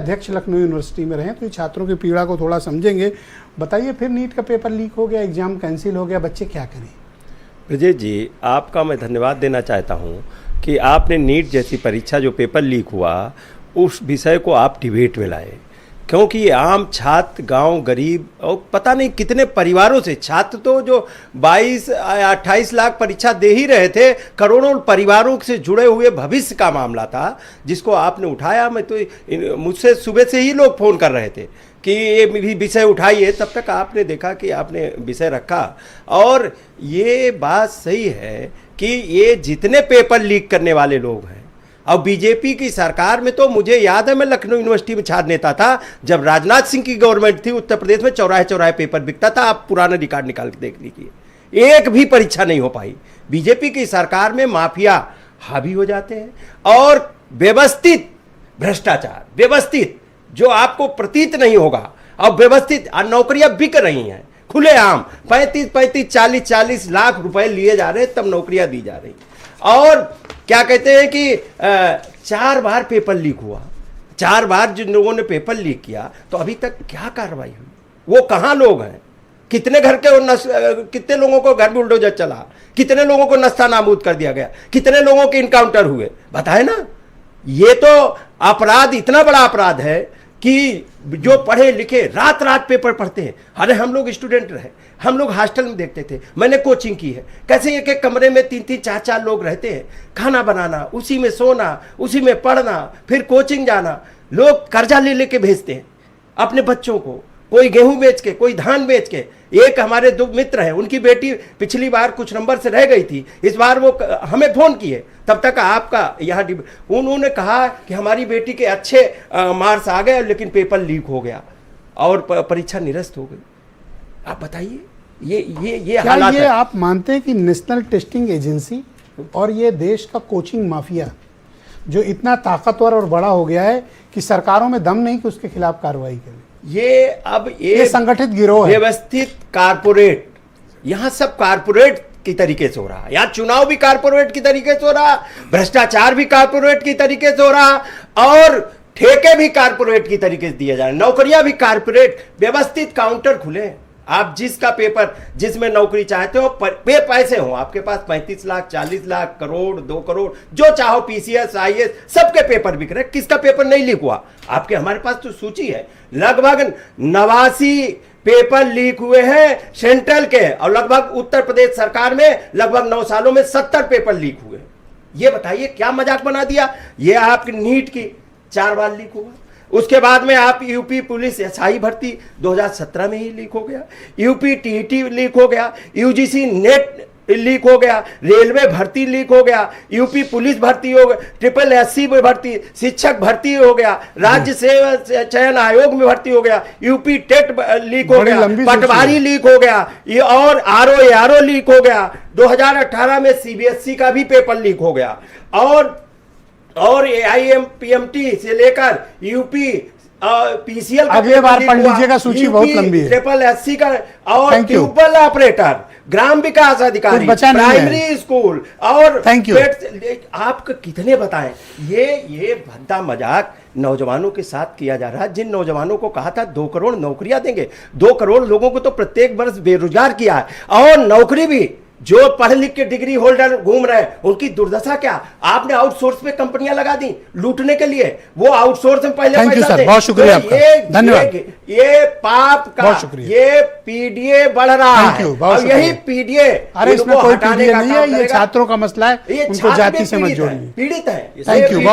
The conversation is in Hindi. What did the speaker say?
अध्यक्ष लखनऊ यूनिवर्सिटी में रहे तो ये छात्रों की पीड़ा को थोड़ा समझेंगे। बताइए, फिर नीट का पेपर लीक हो गया, एग्जाम कैंसिल हो गया, बच्चे क्या करें? ब्रजेश जी, आपका मैं धन्यवाद देना चाहता हूँ कि आपने नीट जैसी परीक्षा जो पेपर लीक हुआ उस विषय को आप डिबेट में लाए, क्योंकि ये आम छात्र, गांव, गरीब और पता नहीं कितने परिवारों से छात्र तो जो 22-28 लाख परीक्षा दे ही रहे थे, करोड़ों परिवारों से जुड़े हुए भविष्य का मामला था जिसको आपने उठाया। मैं तो मुझसे सुबह से ही लोग फ़ोन कर रहे थे कि ये भी विषय उठाइए, तब तक आपने देखा कि आपने विषय रखा। और ये बात सही है कि ये जितने पेपर लीक करने वाले लोग हैं, और बीजेपी की सरकार में तो मुझे याद है, मैं लखनऊ यूनिवर्सिटी में छात्र नेता था जब राजनाथ सिंह की गवर्नमेंट थी, उत्तर प्रदेश में चौराहे चौराहे पेपर बिकता था। आप पुराना रिकॉर्ड निकाल के देख लीजिए, एक भी परीक्षा नहीं हो पाई। बीजेपी की सरकार में माफिया हावी हो जाते हैं और व्यवस्थित भ्रष्टाचार, व्यवस्थित जो आपको प्रतीत नहीं होगा, और व्यवस्थित नौकरियां बिक रही हैं खुलेआम। 35-40 लाख रुपए लिए जा रहे हैं, तब नौकरियां दी जा रही। और क्या कहते हैं कि 4 बार पेपर लीक हुआ, 4 बार जिन लोगों ने पेपर लीक किया, तो अभी तक क्या कार्रवाई हुई? वो कहाँ लोग हैं? कितने घर के कितने लोगों को घर बुलडोजर चला, कितने लोगों को नस्ता नाबूद कर दिया गया, कितने लोगों के इनकाउंटर हुए, बताए ना। ये तो अपराध, इतना बड़ा अपराध है कि जो पढ़े लिखे रात रात पेपर पढ़ते हैं। अरे हम लोग स्टूडेंट रहे, हम लोग हॉस्टल में देखते थे, मैंने कोचिंग की है, कैसे एक एक कमरे में 3-3, 4-4 लोग रहते हैं, खाना बनाना, उसी में सोना, उसी में पढ़ना, फिर कोचिंग जाना। लोग कर्जा ले लेके भेजते हैं अपने बच्चों को, कोई गेहूं बेच के, कोई धान बेच के। एक हमारे 2 मित्र हैं, उनकी बेटी पिछली बार कुछ नंबर से रह गई थी, इस बार वो हमें फ़ोन किए, तब तक आपका यहाँ उन्होंने कहा कि हमारी बेटी के अच्छे मार्क्स आ गए लेकिन पेपर लीक हो गया और परीक्षा निरस्त हो गई। आप बताइए, ये हालात ये है। आप मानते हैं कि नेशनल टेस्टिंग एजेंसी और ये देश का कोचिंग माफिया जो इतना ताकतवर और बड़ा हो गया है कि सरकारों में दम नहीं कि उसके खिलाफ कार्रवाई करें, ये संगठित गिरोह है, व्यवस्थित कारपोरेट, यहाँ सब कारपोरेट की तरीके से हो रहा है। यहाँ चुनाव भी कारपोरेट की तरीके से हो रहा, भ्रष्टाचार भी कारपोरेट की तरीके से हो रहा, और ठेके भी कारपोरेट की तरीके से दिए जा रहे, नौकरियां भी कारपोरेट। व्यवस्थित काउंटर खुले, आप जिसका पेपर, जिसमें नौकरी चाहते हो, पैसे हो आपके पास, 35 लाख, 40 लाख, करोड़, 2 करोड़, जो चाहो, PCS, IAS, सबके पेपर बिक रहे। किसका पेपर नहीं लीक हुआ? आपके, हमारे पास तो सूची है, लगभग 89 पेपर लीक हुए हैं सेंट्रल के, और लगभग उत्तर प्रदेश सरकार में लगभग 9 सालों में 70 पेपर लीक हुए। ये बताइए क्या मजाक बना दिया? ये आपकी नीट की 4 बार लीक हुआ। उसके बाद में आप यूपी पुलिस SI भर्ती 2017 में ही लीक हो गया, यूपी TET लीक हो गया, UGC नेट लीक हो गया, रेलवे भर्ती लीक हो गया, यूपी पुलिस भर्ती हो गया, SSSC में भर्ती, शिक्षक भर्ती हो गया, राज्य सेवा चयन आयोग में भर्ती हो गया, यूपी टेट लीक हो गया, पटवारी लीक हो गया, ये और RO लीक हो गया। 2018 में CBSE का भी पेपर लीक हो गया, और AIMPMT से लेकर यूपी PCL का अगले बार पढ़ लीजिएगा, सूची बहुत लंबी है। SSSC का, और ट्यूबवेल ऑपरेटर, ग्राम विकास अधिकारी, प्राइमरी स्कूल, और आपको कितने बताएं। ये भद्दा मजाक नौजवानों के साथ किया जा रहा है, जिन नौजवानों को कहा था 2 करोड़ नौकरियां देंगे। 2 करोड़ लोगों को तो प्रत्येक वर्ष बेरोजगार किया है, और नौकरी भी जो पढ़ लिख के डिग्री होल्डर घूम रहे हैं, उनकी दुर्दशा क्या? आपने आउटसोर्स पे कंपनियां लगा दी लूटने के लिए, वो आउटसोर्स में पहले पैसा दे। बहुत शुक्रिया तो धन्यवाद। ये पाप का, ये PDA बढ़ रहा है, और यही PDA, अरे इसमें कोई PDA नहीं है, ये छात्रों का मसला है, उनको जाति से मत जोड़िए। पीड़ित है। Thank you.